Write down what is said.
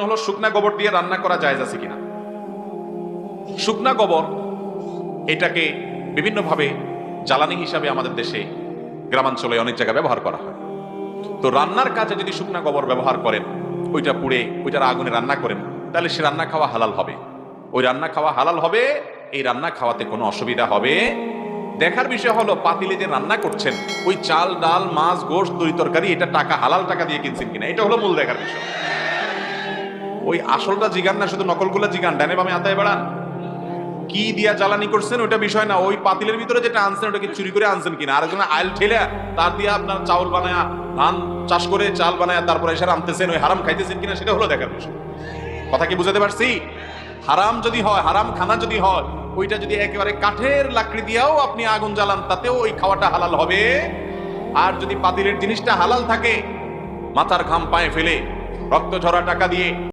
হলো শুকনা গোবর দিয়ে রান্না করা জায়েজ আছে কিনা। শুকনা গোবর এটাকে বিভিন্নভাবে জ্বালানি হিসাবে আমাদের দেশে গ্রামাঞ্চলে অনেক জায়গায় ব্যবহার করা হয়। তো রান্নার কাজে যদি শুকনা গোবর ব্যবহার করেন, ওইটা পুড়ে ওইটার আগুনে রান্না করেন, তাহলে সে রান্না খাওয়া হালাল হবে। ওই রান্না খাওয়া হালাল হবে, এই রান্না খাওয়াতে কোনো অসুবিধা হবে। দেখার বিষয় হলো পাতিলে যে রান্না করছেন ওই চাল ডাল মাছ গোশত তরি তরকারি এটা টাকা হালাল টাকা দিয়ে কিনছেন কিনা, এটা হলো মূল দেখার বিষয়। ওই আসলটা জিগান না, শুধু নকলগুলা জিগান, ডানে বামে আতায় বাড়ান। কি দিয়া জ্বালানি করছেন ওইটা বিষয় না, ওই পাতিলের ভিতরে যেটা আনছেন ওটা কি চুরি করে আনছেন কিনা, আরেকজন আইল ঠেলে তার দিয়ে আপনার চাউল বানায়, ধান চাষ করে চাল বানায় তারপরে এসে আনতেছেন, ওই হারাম খাইতেছেন কিনা সেটা হলো দেখার বিষয়। কথা কি বুঝাতে পারছি? হারাম যদি হয়, হারাম খানা যদি হয়, ওইটা যদি একেবারে কাঠের লাকড়ি দিয়েও আপনি আগুন জ্বালান তাতেও ওই খাওয়াটা হালাল হবে। আর যদি পাতিলের জিনিসটা হালাল থাকে, মাথার ঘাম পায়ে ফেলে রক্ত ঝরা টাকা দিয়ে